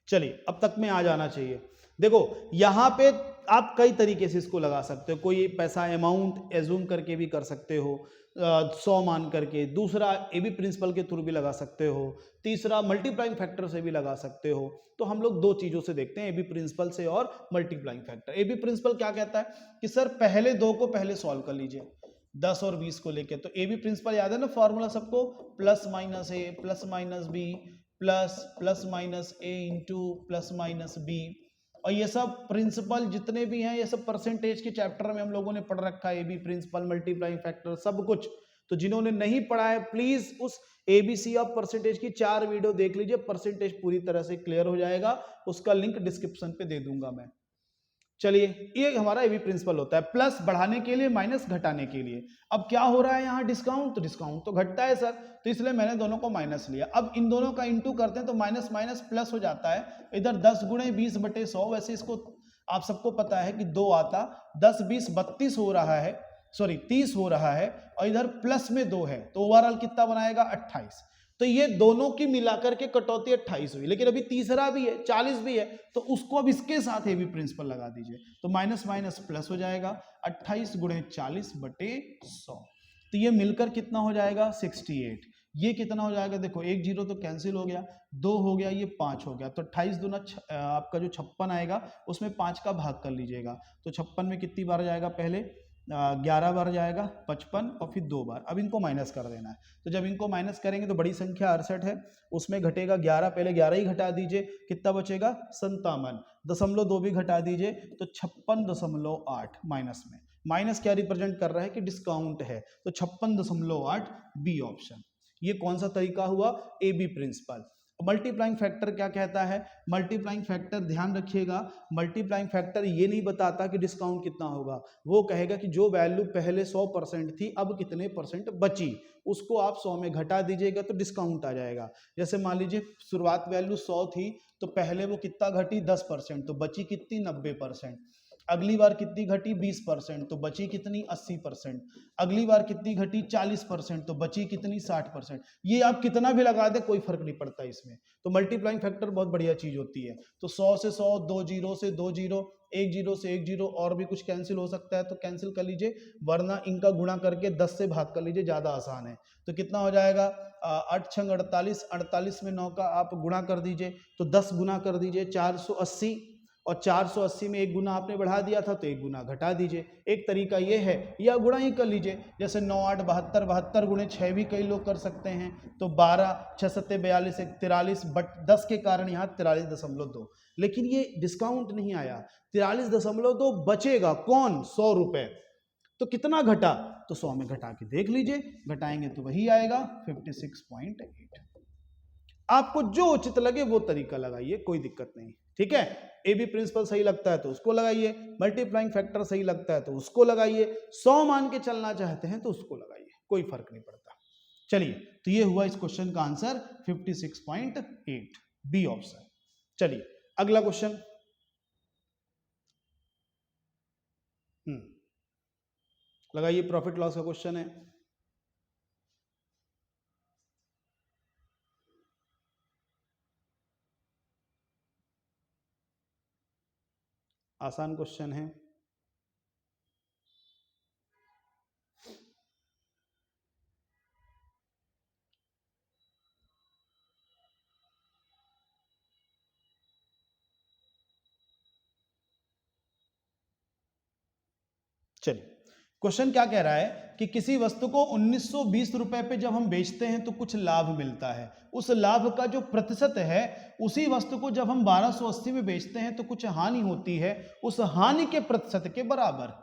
चलिए अब तक में आ जाना चाहिए। देखो यहां पे आप कई तरीके से इसको लगा सकते हो, कोई पैसा अमाउंट एज्यूम करके भी कर सकते हो, 100 मान करके, दूसरा एबी प्रिंसिपल के थ्रू भी लगा सकते हो, तीसरा मल्टीप्लाइंग फैक्टर से भी लगा सकते हो। तो हम लोग दो चीजों से देखते हैं, एबी प्रिंसिपल से और मल्टीप्लाइंग फैक्टर। एबी प्रिंसिपल क्या कहता है कि सर पहले दो को पहले सॉल्व कर लीजिए, 10 और 20 को लेके। तो एबी प्रिंसिपल याद है ना फॉर्मूला सबको, plus minus A plus minus B plus plus minus A into plus minus B. और ये सब प्रिंसिपल जितने भी हैं ये सब परसेंटेज के चैप्टर में हम लोगों ने पढ़ रखा है, एबी प्रिंसिपल मल्टीप्लाइंग फैक्टर सब कुछ। तो जिन्होंने नहीं पढ़ा है प्लीज उस एबीसी ऑफ परसेंटेज की 4 वीडियो देख लीजिए, परसेंटेज पूरी तरह से क्लियर हो जाएगा, उसका लिंक डिस्क्रिप्शन पे दे दूंगा मैं। चलिए ये हमारा एबी प्रिंसिपल होता है, प्लस बढ़ाने के लिए माइनस घटाने के लिए। अब क्या हो रहा है यहाँ डिस्काउंट, तो डिस्काउंट तो घटता है सर, तो इसलिए मैंने दोनों को माइनस लिया। अब इन दोनों का इंटू करते हैं तो माइनस माइनस प्लस हो जाता है, इधर 10 गुणे 20 बटे 100। वैसे इसको आप सबको पता है कि 2 आता, 10 20 32 हो रहा है, सॉरी 30 हो रहा है, और इधर प्लस में 2 है, तो ओवरऑल कितना बनाएगा 28। तो ये दोनों की मिलाकर के कटौती 28 हुई, लेकिन अभी तीसरा भी है 40 भी है, तो उसको अब इसके साथ एबी प्रिंसिपल लगा दीजिए, तो माइनस माइनस प्लस हो जाएगा, 28 गुणे 40 बटे 100। तो ये मिलकर कितना हो जाएगा 68। ये कितना हो जाएगा, देखो एक जीरो तो कैंसिल हो गया, 2 हो गया, ये 5 हो गया, तो 28 दूना आपका जो 56 आएगा उसमें 5 का भाग कर लीजिएगा। तो 56 में कितनी बार जाएगा, पहले 11 बार जाएगा, 55 और फिर 2 बार। अब इनको माइनस कर देना है, तो जब इनको माइनस करेंगे तो बड़ी संख्या 68 है, उसमें घटेगा 11, पहले 11 ही घटा दीजिए, कितना बचेगा 57, दशमलव 2 भी घटा दीजिए तो 56.8 माइनस में। माइनस क्या रिप्रेजेंट कर रहा है कि डिस्काउंट है, तो 56.8 बी ऑप्शन। ये कौन सा तरीका हुआ, A B principle. Multiplying factor क्या कहता है, मल्टीप्लाइंग फैक्टर ध्यान रखिएगा, मल्टीप्लाइंग फैक्टर ये नहीं बताता कि डिस्काउंट कितना होगा, वो कहेगा कि जो वैल्यू पहले 100% थी अब कितने परसेंट बची, उसको आप 100 में घटा दीजिएगा तो डिस्काउंट आ जाएगा। जैसे मान लीजिए शुरुआत वैल्यू 100 थी, तो पहले वो कितना घटी 10%, तो बची कितनी 90%। अगली बार कितनी घटी 20%, तो बची कितनी 80%। अगली बार कितनी घटी 40%, तो बची कितनी 60%। ये आप कितना भी लगा दे कोई फर्क नहीं पड़ता इसमें। तो मल्टीप्लाइंग फैक्टर बहुत बढ़िया चीज होती है। तो 100 से 100, 2 जीरो से 2 जीरो, 1 जीरो से 1 जीरो, और भी कुछ कैंसिल हो सकता है तो कैंसिल कर लीजिए, वरना इनका गुणा करके 10 से भाग कर लीजिए, ज्यादा आसान है। तो कितना हो जाएगा 8 छंग 48, 48 में 9 का आप गुणा कर दीजिए, तो 10 गुना कर दीजिए 480, और 480 में एक गुना आपने बढ़ा दिया था तो एक गुना घटा दीजिए। एक तरीका ये है, या गुणा ही कर लीजिए, जैसे 9 8 72, 72 गुणे 6 भी कई लोग कर सकते हैं, तो 12 6 7 42 43, बट 10 के कारण यहाँ 43.2। लेकिन ये डिस्काउंट नहीं आया, 43.2 बचेगा कौन, 100 रुपए। तो कितना घटा, तो 100 में घटा के देख लीजिए, घटाएंगे तो वही आएगा 56.8। आपको जो उचित लगे वो तरीका लगाइए, कोई दिक्कत नहीं, ठीक है। ए बी प्रिंसिपल सही लगता है तो उसको लगाइए, मल्टीप्लाइंग फैक्टर सही लगता है तो उसको लगाइए, 100 मान के चलना चाहते हैं तो उसको लगाइए, कोई फर्क नहीं पड़ता। चलिए तो ये हुआ इस क्वेश्चन का आंसर 56.8 बी ऑप्शन। चलिए अगला क्वेश्चन, लगाइए, प्रॉफिट लॉस का क्वेश्चन है। आसान क्वेश्चन है। चलिए, क्वेश्चन क्या कह रहा है कि किसी वस्तु को 1920 रुपए पे जब हम बेचते हैं तो कुछ लाभ मिलता है, उस लाभ का जो प्रतिशत है उसी वस्तु को जब हम 1280 में बेचते हैं तो कुछ हानि होती है, उस हानि के प्रतिशत के बराबर।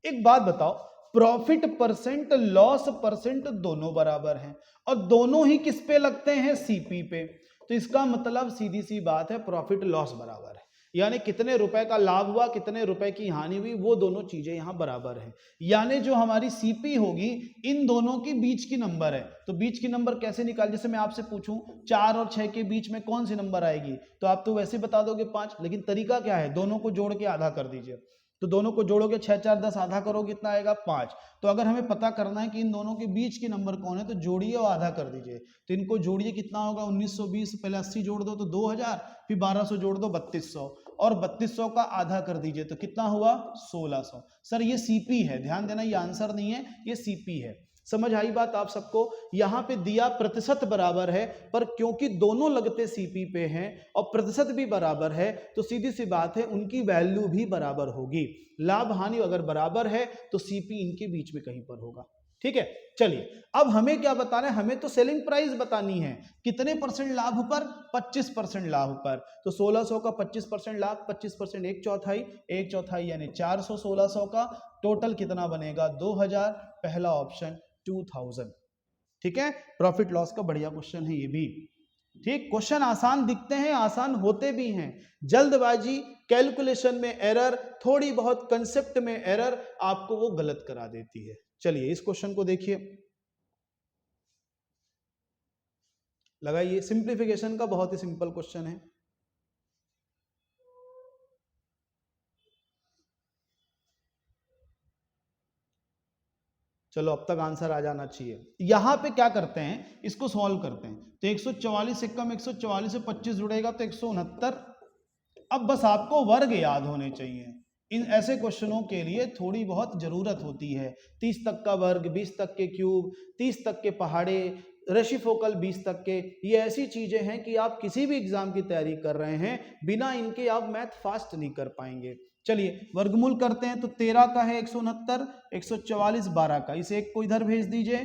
एक बात बताओ, प्रॉफिट परसेंट लॉस परसेंट दोनों बराबर हैं और दोनों ही किस पे लगते हैं, सीपी पे। तो इसका मतलब सीधी सी बात है, प्रॉफिट लॉस बराबर है, यानी कितने रुपए का लाभ हुआ कितने रुपए की हानि हुई वो दोनों चीजें यहां बराबर है। यानी जो हमारी सीपी होगी इन दोनों के बीच की नंबर है। तो बीच की नंबर कैसे निकाल, जैसे मैं आपसे पूछूं 4 और 6 के बीच में कौन सी नंबर आएगी, तो आप तो वैसे बता दोगे 5, लेकिन तरीका क्या है, दोनों को जोड़ के आधा कर दीजिए। तो दोनों को जोड़ोगे 6 4 10, आधा करोगे कितना आएगा 5। तो अगर हमें पता करना है कि इन दोनों के बीच की नंबर कौन है तो जोड़िए और आधा कर दीजिए। तो इनको जोड़िए, कितना होगा 1920, पहले 80 जोड़ दो तो 2000, फिर 1200 जोड़ दो 3200, और 3200 का आधा कर दीजिए तो कितना हुआ 1600। सर ये सीपी है, ध्यान देना ये आंसर नहीं है, ये सीपी है। समझ आई बात आप सबको। यहां पे दिया प्रतिशत बराबर है, पर क्योंकि दोनों लगते सीपी पे हैं और प्रतिशत भी बराबर है तो सीधी सी बात है उनकी वैल्यू भी बराबर होगी। लाभ हानि अगर बराबर है तो सीपी इनके बीच में कहीं पर होगा। ठीक है, चलिए अब हमें क्या बताना है, हमें तो सेलिंग प्राइस बतानी है, कितने परसेंट लाभ पर, 25% लाभ पर। तो 1600 का 25% लाभ, 25% एक चौथाई यानी 400, 1600 का टोटल कितना बनेगा 2000, पहला ऑप्शन 2000। ठीक है, प्रॉफिट लॉस का बढ़िया क्वेश्चन है ये भी। ठीक, क्वेश्चन आसान दिखते हैं, आसान होते भी हैं। जल्दबाजी, कैलकुलेशन में एरर, थोड़ी बहुत कंसेप्ट में एरर आपको वो गलत करा देती है। चलिए इस क्वेश्चन को देखिए, लगाइए, सिंप्लीफिकेशन का बहुत ही सिंपल क्वेश्चन है। चलो अब तक आंसर आ जाना चाहिए। यहां पे क्या करते हैं, इसको सॉल्व करते हैं। तो 144 से कम 144 से 25 जुड़ेगा तो 169। अब बस आपको वर्ग याद होने चाहिए। इन ऐसे क्वेश्चनों के लिए थोड़ी बहुत जरूरत होती है। 30 तक का वर्ग, 20 तक के क्यूब, 30 तक के पहाड़े, रेसिप्रोकल 20 तक के, ये ऐसी चीजें हैं कि आप किसी भी एग्जाम की तैयारी कर रहे हैं, बिना इनके आप मैथ फास्ट नहीं कर पाएंगे। चलिए वर्गमूल करते हैं। तो 13 का है 169, 144 12 का, इसे एक को इधर भेज दीजिए।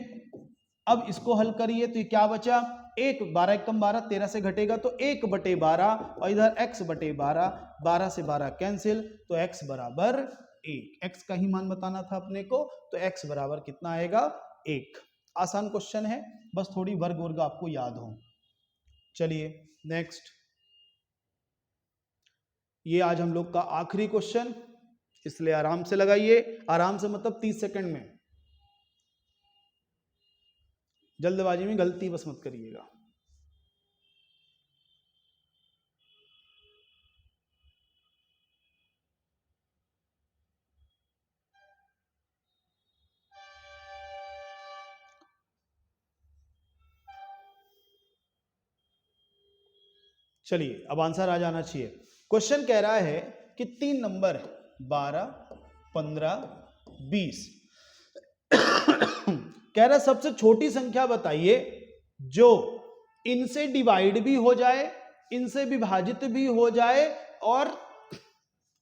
अब इसको हल करिए तो ये क्या बचा, 1, 12 एकम 12, 13 से घटेगा तो 1/12 और इधर x/12, 12 से 12 कैंसिल तो x बराबर 1। x का ही मान बताना था अपने को, तो x बराबर कितना आएगा 1। आसान क्वेश्चन है, बस थोड़ी वर्ग आपको याद हो। चलिए नेक्स्ट, ये आज हम लोग का आखिरी क्वेश्चन, इसलिए आराम से लगाइए, आराम से मतलब 30 सेकंड में, जल्दबाजी में गलती बस मत करिएगा। चलिए अब आंसर आ जाना चाहिए। क्वेश्चन कह रहा है कि 3 नंबर 12, 15, 20 कह रहा है सबसे छोटी संख्या बताइए जो इनसे डिवाइड भी हो जाए, इनसे विभाजित भी हो जाए और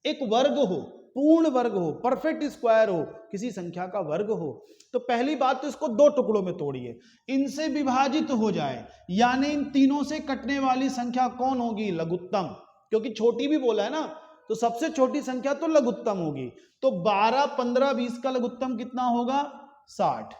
एक वर्ग हो, पूर्ण वर्ग हो, परफेक्ट स्क्वायर हो, किसी संख्या का वर्ग हो। तो पहली बात तो इसको 2 टुकड़ों में तोड़िए, इनसे विभाजित हो जाए, यानी इन तीनों से कटने वाली संख्या कौन होगी, लघुत्तम, क्योंकि छोटी भी बोला है ना, तो सबसे छोटी संख्या तो लघुत्तम होगी। तो 12, 15, 20 का लघुत्तम कितना होगा 60।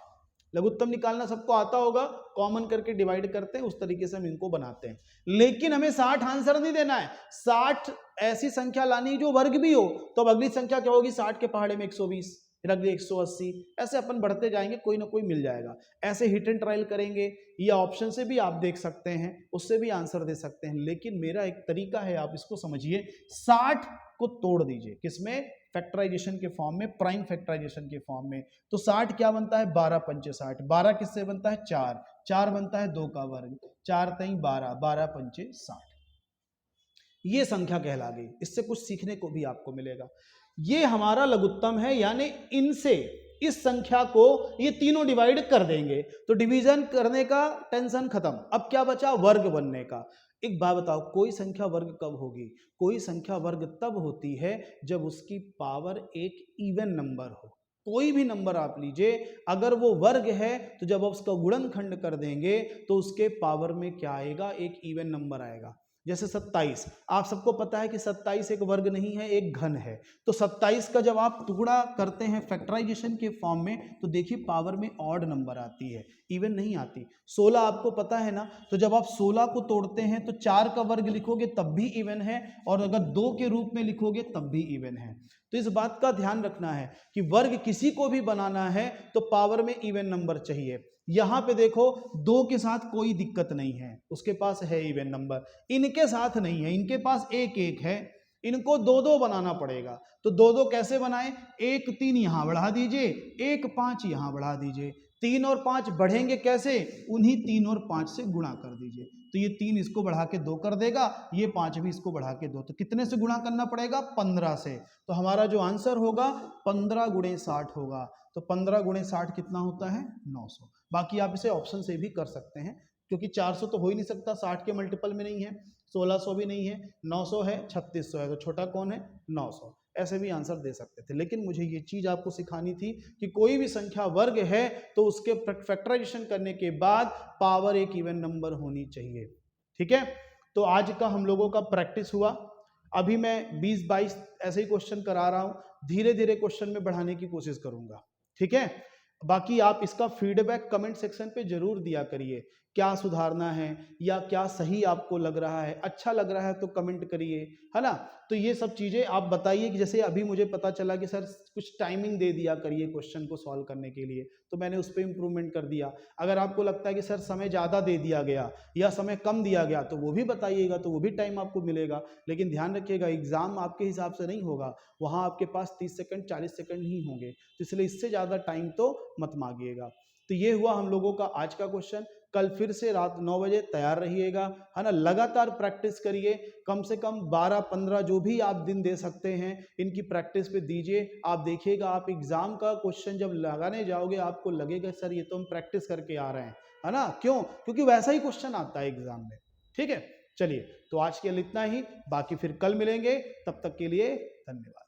लघुत्तम निकालना सबको आता होगा, कॉमन करके डिवाइड करते हैं, उस तरीके से हम इनको बनाते हैं। लेकिन हमें 60 आंसर नहीं देना है, 60 ऐसी संख्या लानी जो वर्ग भी हो। तो अब अगली संख्या क्या होगी, 60 के पहाड़े में 120, फिर अगली 180, ऐसे अपन बढ़ते जाएंगे, कोई ना कोई मिल जाएगा। ऐसे हिट एंड ट्रायल करेंगे, ये ऑप्शन से भी आप देख सकते हैं, उससे भी आंसर दे सकते हैं। लेकिन मेरा एक तरीका है, आप इसको समझिए, 60 को तोड़ दीजिए, किसमें, फैक्टराइजेशन के फॉर्म में, प्राइम फैक्टराइजेशन के फॉर्म में। तो 60 क्या बनता है, 12 पंचे 60, 12 किससे बनता है 4, 4 बनता है 2 का वर्ग, 4 3 12, 12 पंचे 60। ये संख्या कहला गई। इससे कुछ सीखने को भी आपको मिलेगा। ये हमारा लघुत्तम है, यानी इनसे इस संख्या को ये तीनों डिवाइड कर देंगे तो डिवीजन करने का टेंशन खत्म। अब क्या बचा? वर्ग बनने का। एक बात बताओ, कोई संख्या वर्ग कब होगी? कोई संख्या वर्ग तब होती है जब उसकी पावर एक इवन नंबर हो। कोई भी नंबर आप लीजिए, अगर वो वर्ग है तो जब आप उसका गुणनखंड कर देंगे तो उसके पावर में क्या आएगा? एक इवन नंबर आएगा। जैसे 27, आप सबको पता है कि 27 एक वर्ग नहीं है, एक घन है। तो 27 का जब आप टुकड़ा करते हैं फैक्टराइजेशन के फॉर्म में तो देखिए पावर में ऑड नंबर आती है, इवन नहीं आती। 16 आपको पता है ना, तो जब आप 16 को तोड़ते हैं तो 4 का वर्ग लिखोगे तब भी इवन है, और अगर 2 के रूप में लिखोगे तब भी इवन है। तो इस बात का ध्यान रखना है कि वर्ग किसी को भी बनाना है तो पावर में इवन नंबर चाहिए। यहां पे देखो 2 के साथ कोई दिक्कत नहीं है, उसके पास है इवन नंबर। इनके साथ नहीं है, इनके पास 1 1 है, इनको 2 2 बनाना पड़ेगा। तो 2 2 कैसे बनाएं? 1 3 यहां बढ़ा दीजिए, 1 5 यहां बढ़ा दीजिए। 3 और 5 बढ़ेंगे कैसे? उन्हीं 3 और 5 से गुणा कर दीजिए। तो ये 3 इसको बढ़ा के 2 कर देगा, ये 5 भी इसको बढ़ा के 2। तो कितने से गुणा करना पड़ेगा? 15 से। तो हमारा जो आंसर होगा 15 गुणे 60 होगा। तो 15 गुणे 60 कितना होता है? 900। बाकी आप इसे ऑप्शन से भी कर सकते हैं, क्योंकि 400 तो हो ही नहीं सकता, 60 के मल्टीपल में नहीं है, 1600 भी नहीं है, 900 है, 3600 है, तो छोटा कौन है? 900। ऐसे भी आंसर दे सकते थे, लेकिन मुझे ये चीज आपको सिखानी थी कि कोई भी संख्या वर्ग है तो उसके फैक्टराइजेशन करने के बाद पावर एक इवन नंबर होनी चाहिए। ठीक है, तो आज का हम लोगों का प्रैक्टिस हुआ। अभी मैं 20-22 ऐसे ही क्वेश्चन करा रहा हूं, धीरे धीरे क्वेश्चन में बढ़ाने की कोशिश करूंगा। ठीक है, बाकी आप इसका फीडबैक कमेंट सेक्शन पे जरूर दिया करिए, क्या सुधारना है या क्या सही आपको लग रहा है। अच्छा लग रहा है तो कमेंट करिए, है ना। तो ये सब चीजें आप बताइए कि जैसे अभी मुझे पता चला कि सर कुछ टाइमिंग दे दिया करिए क्वेश्चन को सॉल्व करने के लिए, तो मैंने उस पर इंप्रूवमेंट कर दिया। अगर आपको लगता है कि सर समय ज़्यादा दे दिया गया या समय कम दिया गया तो वो भी बताइएगा, तो वो भी टाइम आपको मिलेगा। लेकिन ध्यान रखिएगा, एग्जाम आपके हिसाब से नहीं होगा, वहाँ आपके पास 30 सेकंड 40 सेकंड ही होंगे, तो इसलिए इससे ज़्यादा टाइम तो मत मांगिएगा। तो ये हुआ हम लोगों का आज का क्वेश्चन। कल फिर से रात 9 बजे तैयार रहिएगा, है ना। लगातार प्रैक्टिस करिए, कम से कम 12-15 जो भी आप दिन दे सकते हैं इनकी प्रैक्टिस पे दीजिए। आप देखिएगा, आप एग्जाम का क्वेश्चन जब लगाने जाओगे आपको लगेगा सर ये तो हम प्रैक्टिस करके आ रहे हैं, है ना। क्यों? क्योंकि वैसा ही क्वेश्चन आता है एग्जाम में। ठीक है, चलिए तो आज के लिए इतना ही, बाकी फिर कल मिलेंगे, तब तक के लिए धन्यवाद।